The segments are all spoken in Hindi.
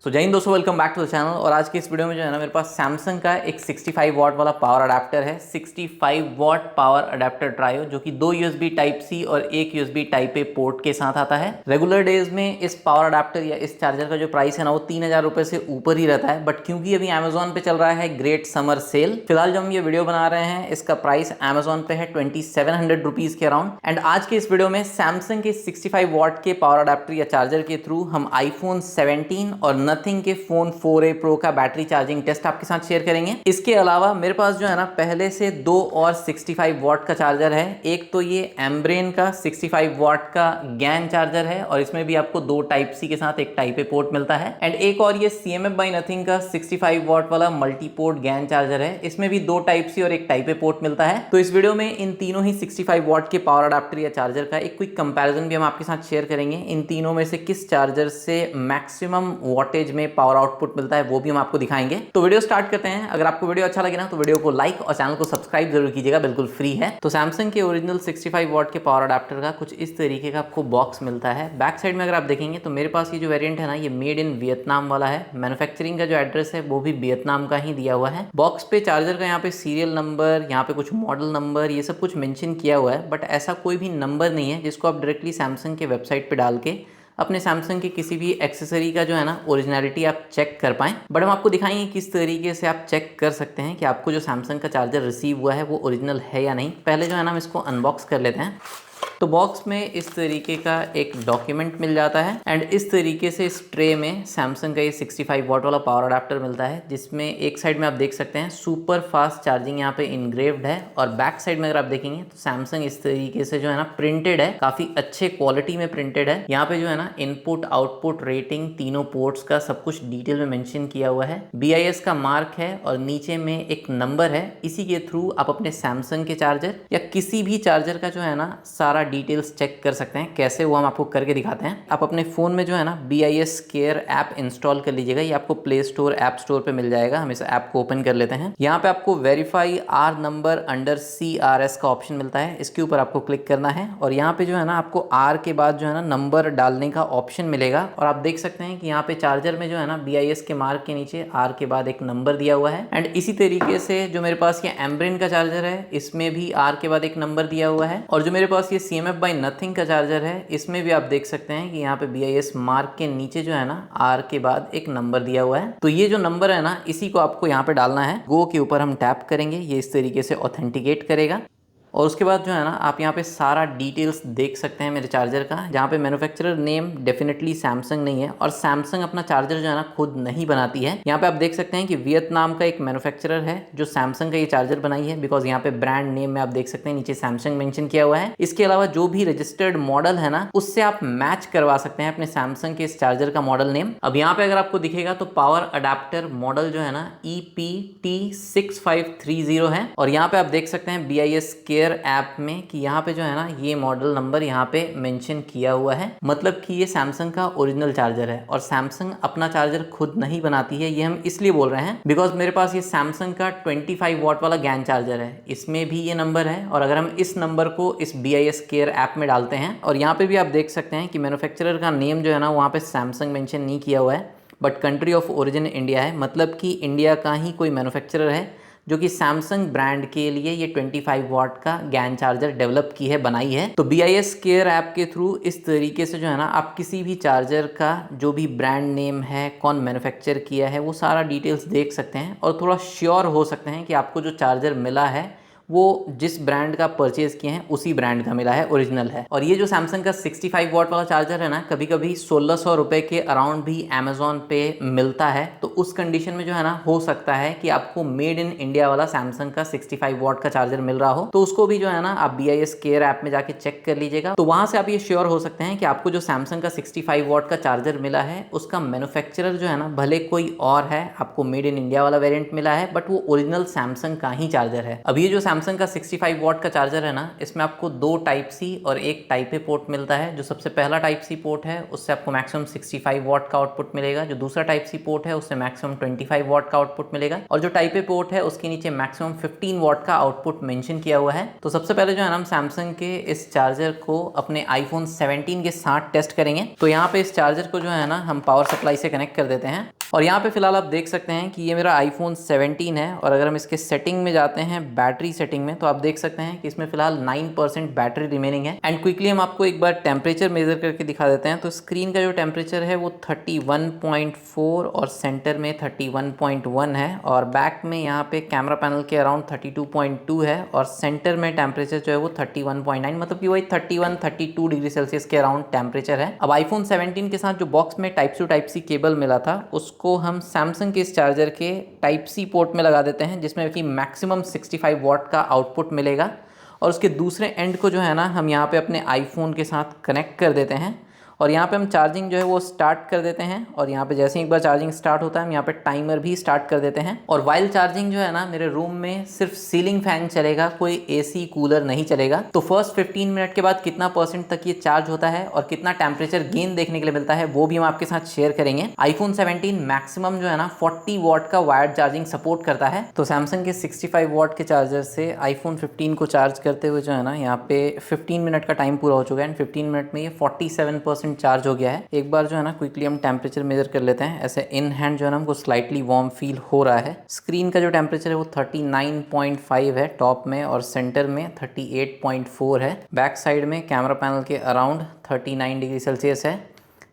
जय हिंद दोस्तों, welcome back to the channel. और आज के इस वीडियो में जो है ना मेरे पास सैमसंग का एक 65 वॉट वाला पावर अडेप्टर है। 65 वॉट पावर अडेप्टर ट्रायो जो कि 2 USB टाइप सी और एक USB टाइप ए पोर्ट के साथ आता है। रेगुलर डेज में इस पावर अडेप्टर या इस चार्जर का जो प्राइस है ना वो 3000 रुपए से ऊपर ही रहता है। बट क्योंकि अभी अमेजोन पे चल रहा है ग्रेट समर सेल, फिलहाल जो हम ये वीडियो बना रहे हैं इसका प्राइस अमेजोन पे है 2700 रुपीज के अराउंड। एंड आज के इस वीडियो में सैमसंग के 65 वॉट के पावर अडेप्टर या चार्जर के थ्रू हम iPhone 17 और नथिंग के फोन 4a प्रो का बैटरी चार्जिंग टेस्ट आपके साथ शेयर करेंगे। इसके अलावा मेरे पास जो है ना पहले से 2 और 65 वॉट का चार्जर है। एक तो ये एम्ब्रेन का 65 वॉट का गैन चार्जर है और इसमें भी आपको 2 टाइप सी के साथ एक टाइप ए पोर्ट मिलता है। एंड एक और ये CMF बाई नथिंग का 65 वॉट वाला मल्टी पोर्ट गैन चार्जर है। इसमें भी 2 टाइप सी और एक टाइप ए पोर्ट मिलता है। तो इस वीडियो में इन तीनों ही 65 वॉट के पावर अडेप्टर या चार्जर का एक क्विक कंपैरिजन भी हम आपके साथ शेयर करेंगे। इन तीनों में से किस चार्जर से मैक्सिमम वॉटेज में पावर आउटपुट मिलता है वो भी हम आपको दिखाएंगे। तो वीडियो स्टार्ट करते हैं। अगर आपको वीडियो अच्छा लगे ना तो वीडियो को लाइक और चैनल को सब्सक्राइब जरूर कीजिएगा, बिल्कुल फ्री है। तो सैमसंग के ओरिजिनल 65 वॉट के पावर अडेप्टर का कुछ इस तरीके का आपको बॉक्स मिलता है। बैक साइड में अगर आप देखेंगे तो मेरे पास ये जो वेरिएंट है ना ये मेड इन वियतनाम वाला है। मैन्युफैक्चरिंग का जो एड्रेस है वो भी वियतनाम का ही दिया हुआ है। बॉक्स पे चार्जर का यहाँ पे सीरियल नंबर, यहाँ पे कुछ मॉडल नंबर, ये सब कुछ मेंशन किया हुआ है। बट ऐसा कोई भी नंबर नहीं है जिसको आप डायरेक्टली सैमसंग के वेबसाइट पे डाल के अपने सैमसंग के किसी भी एक्सेसरी का जो है ना ओरिजिनलिटी आप चेक कर पाएं। बट हम आपको दिखाएंगे किस तरीके से आप चेक कर सकते हैं कि आपको जो सैमसंग का चार्जर रिसीव हुआ है वो ओरिजिनल है या नहीं। पहले जो है ना हम इसको अनबॉक्स कर लेते हैं। तो बॉक्स में इस तरीके का एक डॉक्यूमेंट मिल जाता है एंड इस तरीके से इस ट्रे में सैमसंग का ये 65 वॉट वाला पावर अडेप्टर मिलता है, जिसमें एक साइड में आप देख सकते हैं सुपर फास्ट चार्जिंग यहाँ पे इनग्रेव्ड है। और बैक साइड में अगर आप देखेंगे तो सैमसंग इस तरीके से जो है ना प्रिंटेड है, काफी अच्छे क्वालिटी में प्रिंटेड है। यहाँ पे जो है ना इनपुट आउटपुट रेटिंग तीनों पोर्ट्स का सब कुछ डिटेल में मेंशन किया हुआ है। BIS का मार्क है और नीचे में एक नंबर है। इसी के थ्रू आप अपने सैमसंग के चार्जर या किसी भी चार्जर का जो है ना सारा डिटेल्स चेक कर सकते हैं। कैसे वो हम आपको करके दिखाते हैं। आप अपने फोन में जो है ना BIS केयर ऐप इंस्टॉल कर लीजिएगा। ये आपको प्ले स्टोर ऐप स्टोर पे मिल जाएगा। हम इस ऐप को ओपन कर लेते हैं। यहाँ पे आपको verify R number under CRS का ऑप्शन मिलता है, इसके ऊपर आपको क्लिक करना है। और यहाँ पे जो है ना आपको R के बाद जो है ना नंबर डालने का ऑप्शन मिलेगा। और आप देख सकते हैं कि यहाँ पे चार्जर में जो है ना BIS के मार्क के नीचे R के बाद एक नंबर दिया हुआ है। एंड इसी तरीके से जो मेरे पास ये एम्ब्रेन का चार्जर है इसमें भी R के बाद एक नंबर दिया हुआ है। और जो मेरे पास ये CMF बाई नथिंग का चार्जर है इसमें भी आप देख सकते हैं कि यहाँ पे BIS मार्क के नीचे जो है ना R के बाद एक नंबर दिया हुआ है। तो ये जो नंबर है ना इसी को आपको यहाँ पे डालना है। गो के ऊपर हम टैप करेंगे, ये इस तरीके से ऑथेंटिकेट करेगा। और उसके बाद जो है ना आप यहाँ पे सारा डिटेल्स देख सकते हैं मेरे चार्जर का, जहाँ पे मैन्युफैक्चरर नेम डेफिनेटली सैमसंग नहीं है और सैमसंग अपना चार्जर जो है ना खुद नहीं बनाती है। यहाँ पे आप देख सकते हैं कि वियतनाम का एक मैन्युफैक्चरर है जो सैमसंग का ये चार्जर बनाई है, बिकॉज यहाँ पे ब्रांड नेम में आप देख सकते हैं नीचे सैमसंग मेंशन किया हुआ है। इसके अलावा जो भी रजिस्टर्ड मॉडल है ना उससे आप मैच करवा सकते हैं अपने सैमसंग के इस चार्जर का मॉडल नेम। अब यहाँ पे अगर आपको दिखेगा तो पावर अडेप्टर मॉडल जो है ना EPT6530 है। और यहाँ पे आप देख सकते हैं BIS ऐप में कि यहाँ पे जो है ना ये मॉडल नंबर यहाँ पे मेंशन किया हुआ है। मतलब कि ये सैमसंग का ओरिजिनल चार्जर है। और सैमसंग अपना चार्जर खुद नहीं बनाती है, ये हम इसलिए बोल रहे हैं बिकॉज मेरे पास ये सैमसंग का 25 वॉट वाला गैन चार्जर है, इसमें भी ये नंबर है। और अगर हम इस नंबर को इस BIS केयर ऐप में डालते हैं और यहाँ पे भी आप देख सकते हैं कि मैन्युफैक्चरर का नेम जो है ना वहाँ पे सैमसंग मेंशन नहीं किया हुआ है, but country of origin India है। मतलब कि इंडिया का ही कोई मैन्युफैक्चरर है जो कि सैमसंग ब्रांड के लिए ये 25 वॉट का गैन चार्जर डेवलप की है, बनाई है। तो BIS केयर ऐप के थ्रू इस तरीके से जो है ना आप किसी भी चार्जर का जो भी ब्रांड नेम है, कौन मैन्युफैक्चर किया है, वो सारा डिटेल्स देख सकते हैं और थोड़ा श्योर हो सकते हैं कि आपको जो चार्जर मिला है वो जिस ब्रांड का परचेज किए हैं उसी ब्रांड का मिला है, ओरिजिनल है। और ये जो सैमसंग का 65 वॉट वाला चार्जर है ना कभी कभी 1600 रुपए के अराउंड भी अमेजोन पे मिलता है। तो उस कंडीशन में जो है ना हो सकता है कि आपको मेड इन इंडिया वाला सैमसंग का 65 वॉट का चार्जर मिल रहा हो। तो उसको भी जो है ना आप BIS केयर ऐप में जाके चेक कर लीजिएगा। तो वहां से आप ये श्योर हो सकते हैं कि आपको जो सैमसंग का 65 वॉट का चार्जर मिला है उसका मैन्युफैक्चरर जो है ना भले कोई और है, आपको मेड इन इंडिया वाला वेरिएंट मिला है बट वो ओरिजिनल सैमसंग का ही चार्जर है। अब ये जो सैमसंग का 65 वॉट का चार्जर है ना, इसमें आपको दो टाइप सी और एक टाइप ए पोर्ट मिलता है। जो सबसे पहला टाइप सी पोर्ट है उससे आपको मैक्सिमम 65 वॉट का आउटपुट मिलेगा। जो दूसरा टाइप सी पोर्ट है उससे मैक्सिमम 25 वॉट का आउटपुट मिलेगा। और जो टाइप ए पोर्ट है उसके नीचे मैक्सिमम 15 वॉट का आउटपुट मेंशन किया हुआ है। तो सबसे पहले जो है ना, हम सैमसंग के इस चार्जर को अपने आईफोन 17 के साथ टेस्ट करेंगे। तो यहाँ पे इस चार्जर को जो है ना, हम पावर सप्लाई से कनेक्ट कर देते हैं। और यहाँ पे फिलहाल आप देख सकते हैं कि ये मेरा आईफोन 17 है। और अगर हम इसके सेटिंग में जाते हैं, बैटरी सेटिंग में, तो आप देख सकते हैं कि इसमें फिलहाल 9% बैटरी रिमेनिंग है। एंड क्विकली हम आपको एक बार टेम्परेचर मेजर करके दिखा देते हैं। तो स्क्रीन का जो टेम्परेचर है वो 31.4 और सेंटर में 31.1 है। और बैक में यहाँ पे कैमरा पैनल के अराउंड 32.2 है। और सेंटर में टेम्परेचर जो है वो 31.9, मतलब कि वही 31-32 डिग्री सेल्सियस के अराउंड टेम्परेचर है। अब आईफोन 17 के साथ जो बॉक्स में type to type C cable मिला था, उसको हम सैमसंग के इस चार्जर के टाइप सी पोर्ट में लगा देते हैं, जिसमें कि मैक्सिमम 65 वॉट का आउटपुट मिलेगा। और उसके दूसरे एंड को जो है ना, हम यहाँ पे अपने आईफोन के साथ कनेक्ट कर देते हैं। और यहाँ पे हम चार्जिंग जो है वो स्टार्ट कर देते हैं। और यहाँ पे जैसे ही एक बार चार्जिंग स्टार्ट होता है, हम यहाँ पे टाइमर भी स्टार्ट कर देते हैं। और वाइल चार्जिंग जो है ना, मेरे रूम में सिर्फ सीलिंग फैन चलेगा, कोई एसी कूलर नहीं चलेगा। तो फर्स्ट 15 मिनट के बाद कितना परसेंट तक ये चार्ज होता है और कितना टेम्परेचर गेन देखने के लिए मिलता है, वो भी हम आपके साथ शेयर करेंगे। आईफोन 17 मैक्सिमम जो है ना 40 वॉट का वायर्ड चार्जिंग सपोर्ट करता है। तो सैमसंग के 65 वॉट के चार्जर से आईफोन 15 को चार्ज करते हुए जो है ना, यहाँ पे 15 मिनट का टाइम पूरा हो चुका है। एंड 15 मिनट में ये 47% चार्ज हो गया है। एक बार जो है ना, क्विकली हम टेम्परेचर मेजर कर लेते हैं। ऐसे इन हैंड जो है ना, हमको स्लाइटली वार्म फील हो रहा है। स्क्रीन का जो टेम्परेचर है वो 39.5 है टॉप में, और सेंटर में 38.4 है। बैक साइड में कैमरा पैनल के अराउंड 39 डिग्री सेल्सियस है।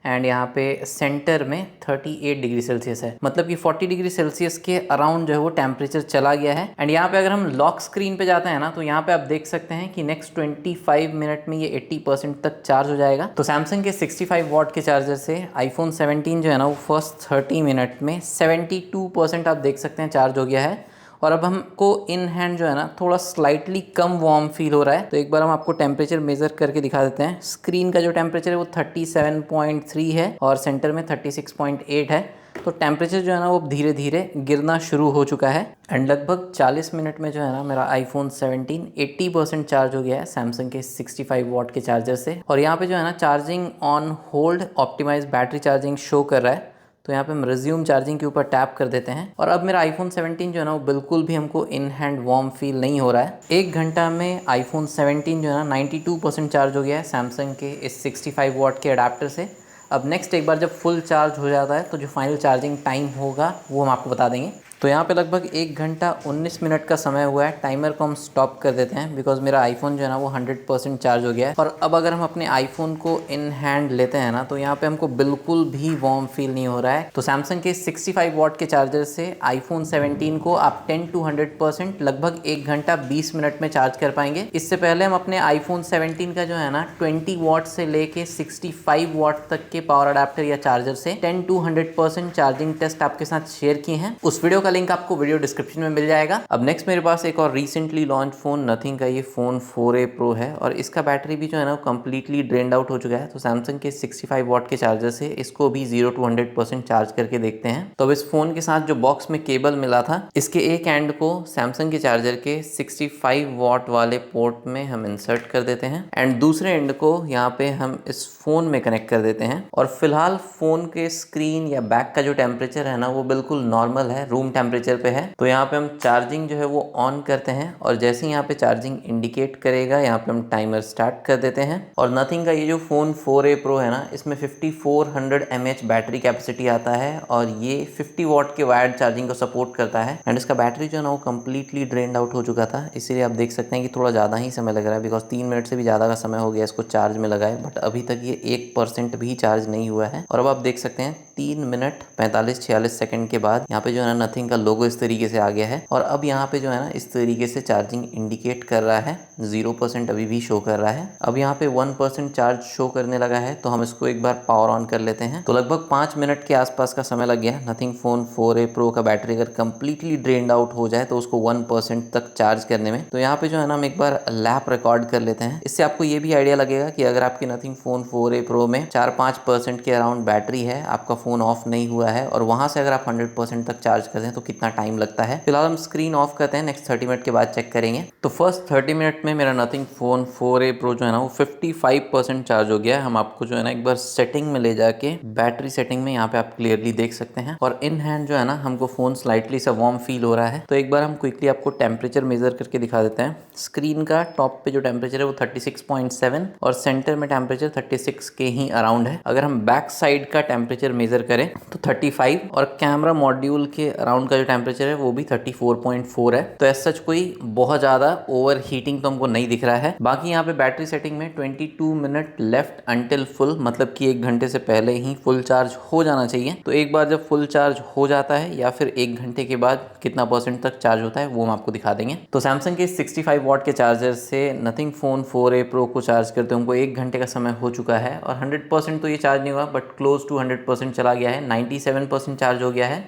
एंड यहाँ पे सेंटर में 38 डिग्री सेल्सियस है, मतलब कि 40 डिग्री सेल्सियस के अराउंड जो है वो टेम्परेचर चला गया है। एंड यहाँ पे अगर हम लॉक स्क्रीन पे जाते हैं ना, तो यहाँ पे आप देख सकते हैं कि नेक्स्ट 25 मिनट में ये 80% तक चार्ज हो जाएगा। तो सैमसंग के 65 वॉट के चार्जर से आईफोन 17 जो है ना, वो फर्स्ट 30 मिनट में 72% आप देख सकते हैं चार्ज हो गया है। और अब हमको इन हैंड जो है ना, थोड़ा स्लाइटली कम वार्म फील हो रहा है। तो एक बार हम आपको टेम्परेचर मेजर करके दिखा देते हैं। स्क्रीन का जो टेम्परेचर है वो 37.3 है और सेंटर में 36.8 है। तो टेम्परेचर जो है ना, वो धीरे धीरे गिरना शुरू हो चुका है। एंड लगभग 40 मिनट में जो है ना, मेरा आईफोन 17 80% चार्ज हो गया है सैमसंग के 65 वॉट के चार्जर से। और यहाँ पे जो है ना, charging on hold optimise battery charging show कर रहा है। तो यहाँ पे हम रिज्यूम चार्जिंग के ऊपर टैप कर देते हैं। और अब मेरा आईफोन 17 जो है ना, वो बिल्कुल भी हमको इन हैंड वार्म फील नहीं हो रहा है। 1 घंटा में आईफोन 17 जो है ना 92% चार्ज हो गया है सैमसंग के इस 65 वॉट के अडाप्टर से। अब नेक्स्ट एक बार जब फुल चार्ज हो जाता है, तो जो फाइनल चार्जिंग टाइम होगा वो हम आपको बता देंगे। तो यहाँ पे लगभग 1 घंटा 19 मिनट का समय हुआ है। टाइमर को हम स्टॉप कर देते हैं, बिकॉज मेरा आईफोन जो है ना, वो 100% चार्ज हो गया है। और अब अगर हम अपने आईफोन को इन हैंड लेते हैं ना, तो यहाँ पे हमको बिल्कुल भी वार्म फील नहीं हो रहा है। तो सैमसंग के 65 वॉट के चार्जर से आईफोन 17 को आप 10 to 100% लगभग 1 घंटा 20 मिनट में चार्ज कर पाएंगे। इससे पहले हम अपने आईफोन 17 का जो है ना, 20 वॉट से लेके 65 वॉट तक के पावर अडाप्टर या चार्जर से 10 to 100% चार्जिंग टेस्ट आपके साथ शेयर किए हैं। उस वीडियो का लिंक आपको वीडियो डिस्क्रिप्शन में मिल जाएगा। अब नेक्स्ट मेरे पास एक और रिसेंटली लॉन्च फोन नथिंग का ये फोन 4A Pro है। और इसका बैटरी भी जो है ना, कंप्लीटली ड्रेन्ड आउट हो चुका है। तो सैमसंग के 65 वॉट के चार्जर से इसको भी 0 to 100% चार्ज करके देखते हैं। तो अब इस फोन के साथ जो बॉक्स में केबल मिला था, इसके एक एंड को सैमसंग के चार्जर के 65 वॉट वाले पोर्ट में हम इंसर्ट कर देते हैं। एंड दूसरे एंड को यहाँ पे हम इस फोन में कनेक्ट कर देते हैं। और फिलहाल फोन के स्क्रीन या बैक का जो टेम्परेचर है ना, वो बिल्कुल नॉर्मल है, रूम टेम्परेचर पे है। तो यहाँ पे हम चार्जिंग जो है वो ऑन करते हैं। और जैसे ही यहाँ पे चार्जिंग इंडिकेट करेगा, यहाँ पे हम टाइमर स्टार्ट कर देते हैं। और नथिंग का ये जो फोन 4A Pro है ना, इसमें 5400 mAh बैटरी कैपेसिटी आता है। और ये 50 वॉट के वायर्ड चार्जिंग को सपोर्ट करता है। एंड इसका बैटरी जो है ना, वो कम्प्लीटली ड्रेन्ड आउट हो चुका था। इसीलिए आप देख सकते हैं कि थोड़ा ज़्यादा ही समय लग रहा है, बिकॉज 3 मिनट से भी ज़्यादा का समय हो गया इसको चार्ज में लगाए। बट अभी तक ये 1% भी चार्ज नहीं हुआ है। और अब आप देख सकते हैं 3 मिनट 45-46 सेकंड के बाद यहाँ पे जो है ना, नथिंग का लोगो इस तरीके से आ गया है। और अब यहाँ पे जो है ना, इस तरीके से चार्जिंग इंडिकेट कर रहा है। 0% अभी भी शो कर रहा है। अब यहाँ पे 1% चार्ज शो करने लगा है। तो हम इसको एक बार पावर ऑन कर लेते हैं। तो लगभग 5 मिनट के आसपास का समय लग गया नथिंग फोन 4A Pro का बैटरी अगर कंप्लीटली ड्रेन्ड आउट हो जाए, तो उसको 1% तक चार्ज करने में। तो यहाँ पे जो है ना, हम एक बार लैप रिकॉर्ड कर लेते हैं। इससे आपको ये भी आइडिया लगेगा कि अगर आपकी नथिंग फोन 4A Pro में 4-5% के अराउंड बैटरी है, आपका फ़ोन ऑफ नहीं हुआ है और वहाँ से अगर आप 100% तक चार्ज करते हैं तो कितना टाइम लगता है। फिलहाल हम स्क्रीन ऑफ करते हैं, नेक्स्ट 30 मिनट के बाद चेक करेंगे। तो फर्स्ट 30 मिनट में मेरा नथिंग फ़ोन 4a Pro जो है ना वो 55% चार्ज हो गया है। हम आपको जो है ना एक बार सेटिंग में ले जाके बैटरी सेटिंग में यहाँ पे आप क्लियरली देख सकते हैं और इन हैंड जो है ना हमको फ़ोन स्लाइटली सा वार्म फील हो रहा है। तो एक बार हम क्विकली आपको टेम्परेचर मेजर करके दिखा देते हैं। स्क्रीन का टॉप पे जो टेम्परेचर है वो 36.7 और सेंटर में टेम्परेचर 36 के ही अराउंड है। अगर हम बैक साइड का टेम्परेचर मेजर करें तो 35 और कैमरा मॉड्यूल के अराउंड का जो टेम्परेचर है वो भी 34.4 है। तो ऐसा सच कोई बहुत ज़्यादा ओवर हीटिंग तो हमको नहीं दिख रहा है। बाकी यहाँ पे बैटरी सेटिंग में 22 मिनट लेफ्ट अंटिल फुल, मतलब कि 1 घंटे से पहले ही फुल चार्ज हो जाना चाहिए। तो एक बार जब फुल चार्ज हो जाता है या फिर 1 घंटे के बाद कितना % तक चार्ज होता है वो हम आपको दिखा देंगे। तो सैमसंग के 65 वॉट के चार्जर से नथिंग फ़ोन 4a Pro को चार्ज करते हमको 1 घंटे का समय हो चुका है और 100% तो ये चार्ज नहीं हुआ बट क्लोज टू 100% चला गया है। 97% चार्ज हो गया है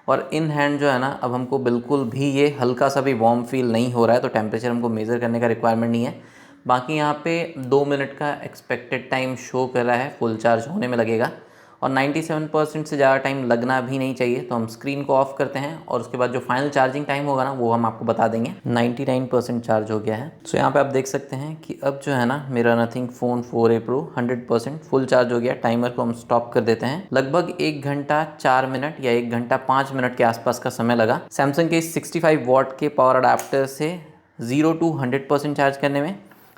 और इन हैंड जो है ना अब हमको बिल्कुल भी ये हल्का सा भी वार्म फील नहीं हो रहा है। तो टेम्परेचर हमको मेज़र करने का रिक्वायरमेंट नहीं है। बाकी यहाँ पे 2 मिनट का एक्सपेक्टेड टाइम शो कर रहा है, फुल चार्ज होने में लगेगा और 97% से ज़्यादा टाइम लगना भी नहीं चाहिए। तो हम स्क्रीन को ऑफ करते हैं और उसके बाद जो फाइनल चार्जिंग टाइम होगा ना वो हम आपको बता देंगे। 99% चार्ज हो गया है। तो यहाँ पे आप देख सकते हैं कि अब जो है ना मेरा nothing phone 4a Pro 100% full charge हो गया। टाइमर को हम स्टॉप कर देते हैं। लगभग 1 घंटा 4 मिनट या 1 घंटा 5 मिनट के आसपास का समय लगा सैमसंग के 65 वॉट के पावर अडाप्टर से 0 to 100% चार्ज करने में।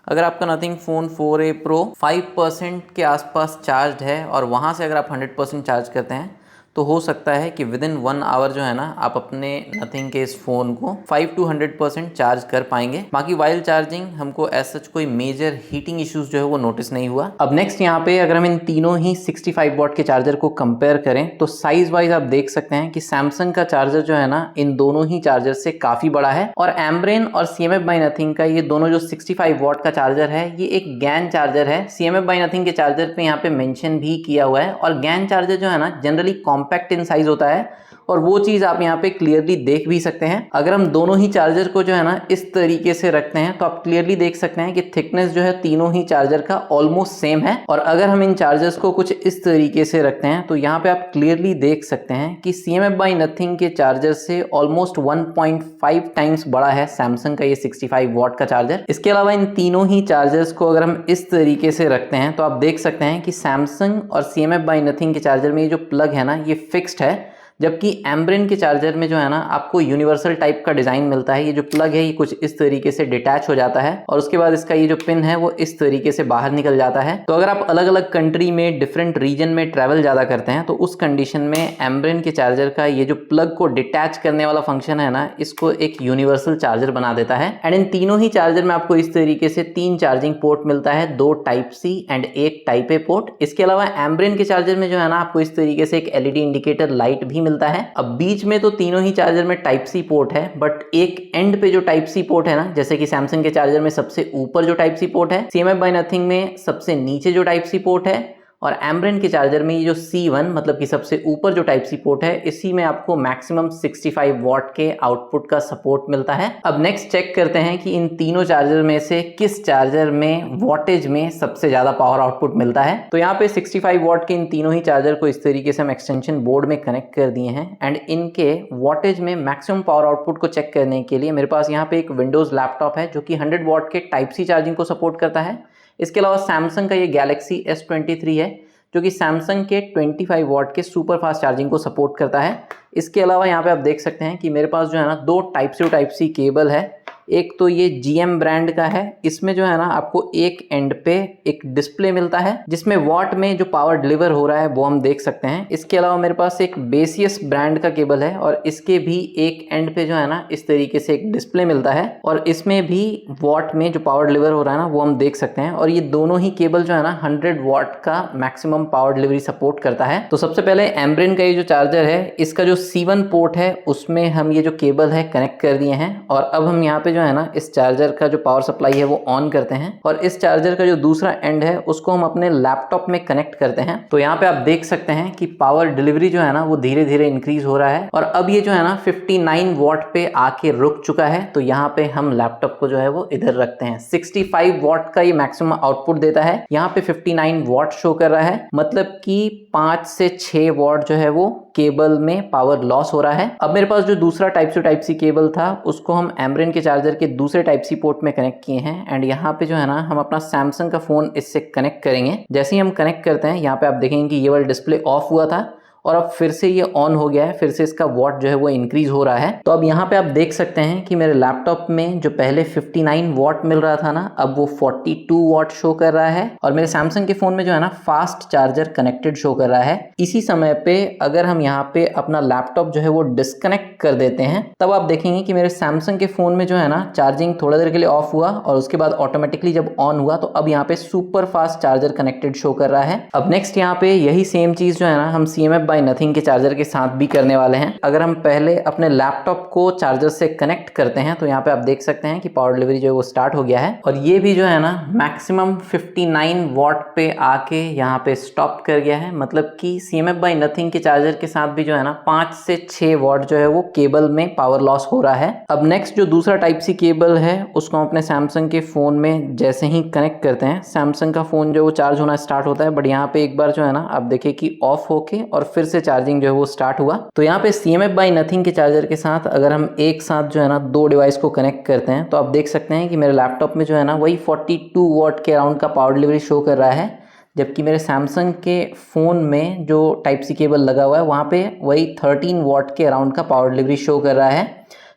अगर आपका नथिंग फ़ोन 4a Pro 5% के आसपास चार्ज है और वहाँ से अगर आप 100% चार्ज करते हैं तो हो सकता है कि विदिन 1 आवर जो है ना आप अपने नथिंग के इस फ़ोन को 5 to 100% चार्ज कर पाएंगे। बाकी वाइल चार्जिंग हमको एज सच कोई मेजर हीटिंग इश्यूज जो है वो नोटिस नहीं हुआ। अब नेक्स्ट यहाँ पे अगर हम इन तीनों ही 65 वॉट के चार्जर को कंपेयर करें तो साइज वाइज आप देख सकते हैं कि सैमसंग का चार्जर जो है ना इन दोनों ही चार्जर से काफ़ी बड़ा है और एम्ब्रेन और CMF बाय नथिंग का ये दोनों जो 65 वॉट का चार्जर है ये एक गैन चार्जर है। CMF बाय नथिंग के चार्जर पे यहाँ पे मेंशन भी किया हुआ है और गैन चार्जर जो है ना जनरली कॉम्पैक्ट इन साइज होता है और वो चीज़ आप यहाँ पे क्लियरली देख भी सकते हैं। अगर हम दोनों ही चार्जर को जो है ना इस तरीके से रखते हैं तो आप क्लियरली देख सकते हैं कि थिकनेस जो है तीनों ही चार्जर का ऑलमोस्ट सेम है। और अगर हम इन चार्जर्स को कुछ इस तरीके से रखते हैं तो यहाँ पे आप क्लियरली देख सकते हैं कि CMF बाय नथिंग के चार्जर से ऑलमोस्ट 1.5 टाइम्स बड़ा है सैमसंग का ये 65 वॉट का चार्जर। इसके अलावा इन तीनों ही चार्जर्स को अगर हम इस तरीके से रखते हैं तो आप देख सकते हैं कि सैमसंग और CMF बाय नथिंग के चार्जर में ये जो प्लग है ना ये फिक्स्ड है, जबकि एम्ब्रेन के चार्जर में जो है ना आपको यूनिवर्सल टाइप का डिजाइन मिलता है। ये जो प्लग है ये कुछ इस तरीके से डिटैच हो जाता है और उसके बाद इसका ये जो पिन है वो इस तरीके से बाहर निकल जाता है। तो अगर आप अलग अलग कंट्री में डिफरेंट रीजन में ट्रैवल ज्यादा करते हैं तो उस कंडीशन में एम्ब्रेन के चार्जर का ये जो प्लग को डिटैच करने वाला फंक्शन है ना इसको एक यूनिवर्सल चार्जर बना देता है। एंड इन तीनों ही चार्जर में आपको इस तरीके से 3 चार्जिंग पोर्ट मिलता है, 2 type C and 1 type A port. इसके अलावा एम्ब्रेन के चार्जर में जो है ना आपको इस तरीके से एक LED इंडिकेटर लाइट भी मिलता है। अब बीच में तो तीनों ही चार्जर में टाइप C पोर्ट है बट एक एंड पे जो टाइप C पोर्ट है ना, जैसे कि सैमसंग के चार्जर में सबसे ऊपर जो टाइप C पोर्ट है, CMF बाय नथिंग में सबसे नीचे जो टाइप C पोर्ट है और एम्ब्रेन के चार्जर में ये जो C1 मतलब कि सबसे ऊपर जो टाइप C पोर्ट है इसी में आपको मैक्सिमम 65 वॉट के आउटपुट का सपोर्ट मिलता है। अब नेक्स्ट चेक करते हैं कि इन तीनों चार्जर में से किस चार्जर में वॉटेज में सबसे ज्यादा पावर आउटपुट मिलता है। तो यहाँ पे 65 वॉट के इन तीनों ही चार्जर को इस तरीके से हम एक्सटेंशन बोर्ड में कनेक्ट कर दिए हैं एंड इनके वॉटेज में मैक्सिमम पावर आउटपुट को चेक करने के लिए मेरे पास यहाँ पे एक विंडोज लैपटॉप है जो कि 100 वॉट के टाइप C चार्जिंग को सपोर्ट करता है। इसके अलावा सैमसंग का ये गैलेक्सी S23 है जो कि सैमसंग के 25 वॉट के सुपर फास्ट चार्जिंग को सपोर्ट करता है। इसके अलावा यहाँ पे आप देख सकते हैं कि मेरे पास जो है ना 2 type C to type C cable है। एक तो ये GM ब्रांड का है, इसमें जो है ना आपको एक एंड पे एक डिस्प्ले मिलता है जिसमें वॉट में जो पावर डिलीवर हो रहा है वो हम देख सकते हैं। इसके अलावा मेरे पास एक बेसियस ब्रांड का केबल है और इसके भी एक एंड पे जो है ना इस तरीके से एक डिस्प्ले मिलता है और इसमें भी वॉट में जो पावर डिलीवर हो रहा है ना वो हम देख सकते हैं। और ये दोनों ही केबल जो है ना 100 वॉट का मैक्सिमम पावर डिलीवरी सपोर्ट करता है। तो सबसे पहले एम्ब्रेन का ये जो चार्जर है इसका जो C1 पोर्ट है उसमें हम ये जो केबल है कनेक्ट कर दिए हैं और अब हम यहाँ पे जो है ना इस चार्जर का जो पावर सप्लाई है वो ऑन करते हैं और इस चार्जर का जो दूसरा एंड है उसको हम अपने लैपटॉप में कनेक्ट करते हैं। तो यहाँ पे आप देख सकते हैं कि पावर डिलीवरी जो है ना वो धीरे धीरे इंक्रीज हो रहा है और अब ये जो है ना 59 वॉट पे आके रुक चुका है। तो यहाँ पे हम लैपटॉप को जो है वो इधर रखते हैं। 65 वॉट का ये मैक्सिमम आउटपुट देता है। यहाँ पे 59 वॉट शो कर रहा है, मतलब कि 5 से 6 वॉट जो है वो केबल में पावर लॉस हो रहा है। अब मेरे पास जो दूसरा टाइप सी केबल था उसको हम एमरेन के चार्जर के दूसरे टाइप सी पोर्ट में कनेक्ट किए हैं एंड यहाँ पे जो है ना हम अपना सैमसंग का फोन इससे कनेक्ट करेंगे। जैसे ही हम कनेक्ट करते हैं यहाँ पे आप देखेंगे कि ये वाला डिस्प्ले ऑफ हुआ था और अब फिर से ये ऑन हो गया है, फिर से इसका वॉट जो है वो इंक्रीज हो रहा है। तो अब यहाँ पे आप देख सकते हैं कि मेरे लैपटॉप में जो पहले 59 वॉट मिल रहा था ना अब वो 42 वॉट शो कर रहा है और मेरे सैमसंग के फोन में जो है ना फास्ट चार्जर कनेक्टेड शो कर रहा है। इसी समय पे अगर हम यहाँ पे अपना लैपटॉप जो है वो डिस्कनेक्ट कर देते हैं तब आप देखेंगे कि मेरे सैमसंग के फोन में जो है ना चार्जिंग थोड़ा देर के लिए ऑफ हुआ और उसके बाद ऑटोमेटिकली जब ऑन हुआ तो अब यहाँ पे super fast charger connected show कर रहा है। अब नेक्स्ट यहाँ पे यही सेम चीज जो है ना हम CMF by नथिंग के चार्जर के साथ भी करने वाले हैं। अगर हम पहले अपने लैपटॉप को चार्जर से कनेक्ट करते हैं तो यहाँ पे आप देख सकते हैं कि पावर डिलीवरी जो है वो स्टार्ट हो गया है और ये भी जो है ना मैक्सिमम 59 वॉट पे आके यहाँ पे स्टॉप कर गया है, मतलब कि CMF by नथिंग के चार्जर के साथ भी जो है ना 5 से 6 वॉट जो है वो केबल में पावर लॉस हो रहा है। अब नेक्स्ट जो दूसरा टाइप सी केबल है उसको हम अपने सैमसंग के फोन में जैसे ही कनेक्ट करते हैं सैमसंग का फोन जो वो चार्ज होना स्टार्ट होता है, बट यहाँ पे एक बार जो है ना आप देखिए कि ऑफ होके और फिर से चार्जिंग जो है वो स्टार्ट हुआ। तो यहाँ पे CMF by नथिंग के चार्जर के साथ अगर हम एक साथ जो है ना दो डिवाइस को कनेक्ट करते हैं तो आप देख सकते हैं कि मेरे लैपटॉप में जो है ना वही 42 वॉट के अराउंड का पावर डिलीवरी शो कर रहा है, जबकि मेरे सैमसंग के फ़ोन में जो टाइप सी केबल लगा हुआ है वहाँ पे वही 13 वॉट के अराउंड का पावर डिलीवरी शो कर रहा है।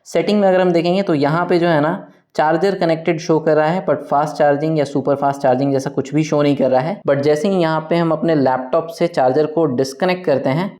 सेटिंग में अगर हम देखेंगे तो यहाँ पे जो है ना चार्जर कनेक्टेड शो कर रहा है बट फास्ट चार्जिंग या सुपर फास्ट चार्जिंग जैसा कुछ भी शो नहीं कर रहा है। बट जैसे ही यहाँ पे हम अपने लैपटॉप से चार्जर को डिस्कनेक्ट करते हैं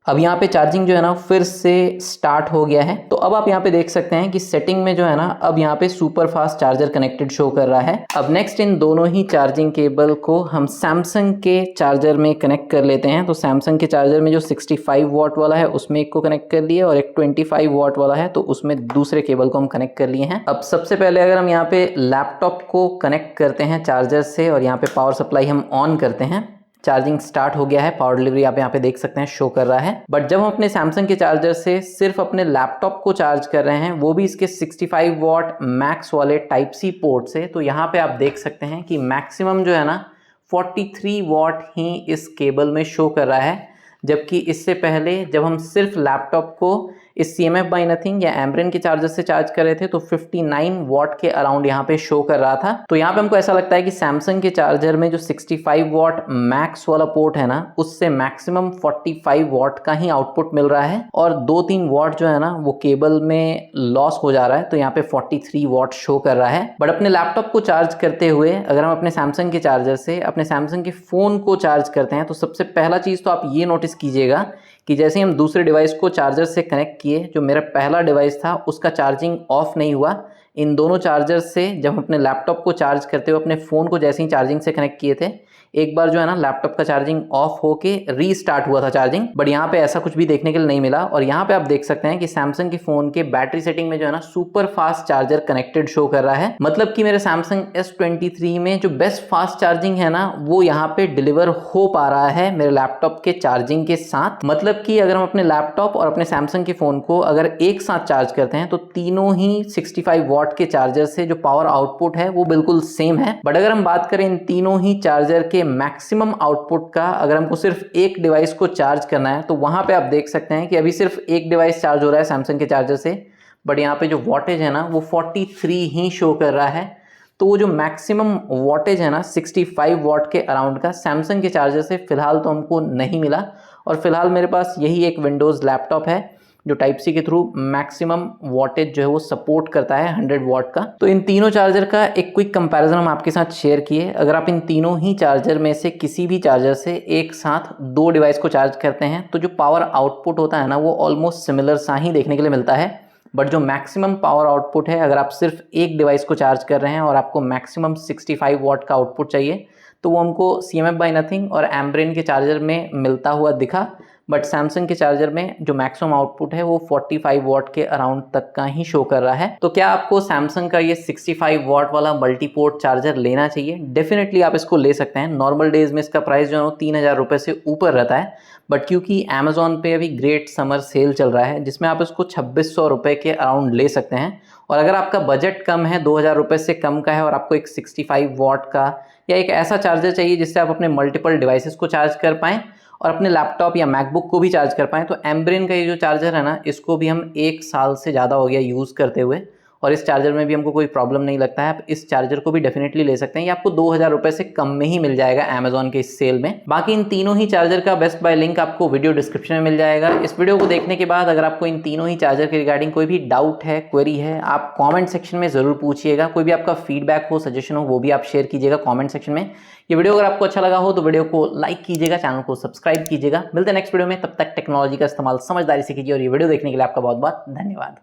अब यहाँ पे चार्जिंग जो है ना फिर से स्टार्ट हो गया है। तो अब आप यहाँ पे देख सकते हैं कि सेटिंग में जो है ना अब यहाँ पे super fast charger connected show कर रहा है। अब नेक्स्ट इन दोनों ही चार्जिंग केबल को हम सैमसंग के चार्जर में कनेक्ट कर लेते हैं। तो सैमसंग के चार्जर में जो 65 वॉट वाला है उसमें एक को कनेक्ट कर लिए और एक 25 वॉट वाला है तो उसमें दूसरे केबल को हम कनेक्ट कर लिए हैं। अब सबसे पहले अगर हम यहाँ पे लैपटॉप को कनेक्ट करते हैं चार्जर से और यहाँ पे पावर सप्लाई हम ऑन करते हैं, चार्जिंग स्टार्ट हो गया है, पावर डिलीवरी आप यहाँ पे देख सकते हैं शो कर रहा है। बट जब हम अपने सैमसंग के चार्जर से सिर्फ अपने लैपटॉप को चार्ज कर रहे हैं वो भी इसके 65 वॉट मैक्स वाले टाइप सी पोर्ट से, तो यहाँ पे आप देख सकते हैं कि मैक्सिमम जो है ना 43 वॉट ही इस केबल में शो कर रहा है, जबकि इससे पहले जब हम सिर्फ लैपटॉप को इस CMF by नथिंग या एमरेन के चार्जर से चार्ज कर रहे थे तो 59 वॉट के अराउंड यहाँ पे शो कर रहा था। तो यहाँ पे हमको ऐसा लगता है कि सैमसंग के चार्जर में जो 65 वॉट मैक्स वाला पोर्ट है ना उससे मैक्सिमम 45 वॉट का ही आउटपुट मिल रहा है और 2-3 वॉट जो है ना वो केबल में लॉस हो जा रहा है, तो यहाँ पे 43 वॉट शो कर रहा है। बट अपने लैपटॉप को चार्ज करते हुए अगर हम अपने सैमसंग के चार्जर से अपने सैमसंग के फोन को चार्ज करते हैं तो सबसे पहला चीज तो आप ये नोटिस कीजिएगा कि जैसे हम दूसरे डिवाइस को चार्जर से कनेक्ट किए, जो मेरा पहला डिवाइस था उसका चार्जिंग ऑफ नहीं हुआ। इन दोनों चार्जर से जब हम अपने लैपटॉप को चार्ज करते हुए अपने फ़ोन को जैसे ही चार्जिंग से कनेक्ट किए थे एक बार जो है ना लैपटॉप का चार्जिंग ऑफ होके रीस्टार्ट हुआ था चार्जिंग, बट यहाँ पे ऐसा कुछ भी देखने के लिए नहीं मिला। और यहाँ पे आप देख सकते हैं कि सैमसंग के फोन के बैटरी सेटिंग में जो है ना super fast charger connected show कर रहा है, मतलब कि मेरे सैमसंग S23 में जो बेस्ट फास्ट चार्जिंग है ना वो यहाँ पे डिलीवर हो पा रहा है मेरे लैपटॉप के चार्जिंग के साथ। मतलब कि अगर हम अपने लैपटॉप और अपने सैमसंग के फोन को अगर एक साथ चार्ज करते हैं तो तीनों ही 65 वॉट के चार्जर से जो पावर आउटपुट है वो बिल्कुल सेम है। बट अगर हम बात करें इन तीनों ही चार्जर के मैक्सिमम आउटपुट का, अगर हमको सिर्फ एक डिवाइस को चार्ज करना है तो वहां पे आप देख सकते हैं कि अभी सिर्फ एक डिवाइस चार्ज हो रहा है सैमसंग के चार्जर से, बट यहाँ पे जो वॉटेज है ना वो 43 ही शो कर रहा है। तो वो जो मैक्सिमम वॉटेज है ना 65 वॉट के अराउंड का सैमसंग के चार्जर से फिलहाल तो हमको नहीं मिला। और फिलहाल मेरे पास यही एक विंडोज़ लैपटॉप है जो टाइप सी के थ्रू मैक्सिमम वॉटेज जो है वो सपोर्ट करता है 100 वॉट का। तो इन तीनों चार्जर का एक क्विक कंपैरिजन हम आपके साथ शेयर किए। अगर आप इन तीनों ही चार्जर में से किसी भी चार्जर से एक साथ दो डिवाइस को चार्ज करते हैं तो जो पावर आउटपुट होता है ना वो ऑलमोस्ट सिमिलर सा ही देखने के लिए मिलता है। बट जो मैक्सिमम पावर आउटपुट है, अगर आप सिर्फ एक डिवाइस को चार्ज कर रहे हैं और आपको मैक्सिमम 65 वॉट का आउटपुट चाहिए तो वो हमको CMF by नथिंग और एमब्रेन के चार्जर में मिलता हुआ दिखा। बट सैमसंग के चार्जर में जो मैक्सिमम आउटपुट है वो 45 वॉट के अराउंड तक का ही शो कर रहा है। तो क्या आपको सैमसंग का ये 65 वॉट वाला मल्टीपोर्ट चार्जर लेना चाहिए? डेफिनेटली आप इसको ले सकते हैं। नॉर्मल डेज में इसका प्राइस जो है वो 3000 रुपये से ऊपर रहता है, बट क्योंकि अमेजोन पे अभी ग्रेट समर सेल चल रहा है जिसमें आप इसको 2600 रुपये के अराउंड ले सकते हैं। और अगर आपका बजट कम है, 2000 रुपये से कम का है और आपको एक 65 वॉट का या एक ऐसा चार्जर चाहिए जिससे आप अपने मल्टीपल डिवाइसेस को चार्ज कर पाएँ और अपने लैपटॉप या मैकबुक को भी चार्ज कर पाएँ, तो एम्ब्रेन का ये जो चार्जर है ना, इसको भी हम 1 साल से ज़्यादा हो गया यूज़ करते हुए और इस चार्जर में भी हमको कोई प्रॉब्लम नहीं लगता है। आप इस चार्जर को भी डेफिनेटली ले सकते हैं। ये आपको 2000 रुपये से कम में ही मिल जाएगा अमेजोन के इस सेल में। बाकी इन तीनों ही चार्जर का बेस्ट बाय लिंक आपको वीडियो डिस्क्रिप्शन में मिल जाएगा। इस वीडियो को देखने के बाद अगर आपको इन तीनों ही चार्जर के रिगार्डिंग कोई भी डाउट है, क्वेरी है, आप कॉमेंट सेक्शन में ज़रूर पूछिएगा। कोई भी आपका फीडबैक हो, सजेशन हो, वो भी आप शेयर कीजिएगा कॉमेंट सेक्शन में। ये वीडियो अगर आपको अच्छा लगा हो तो वीडियो को लाइक कीजिएगा, चैनल को सब्सक्राइब कीजिएगा। मिलते हैं नेक्स्ट वीडियो में, तब तक टेक्नोलॉजी का इस्तेमाल समझदारी से कीजिए और ये वीडियो देखने के लिए आपका बहुत बहुत धन्यवाद।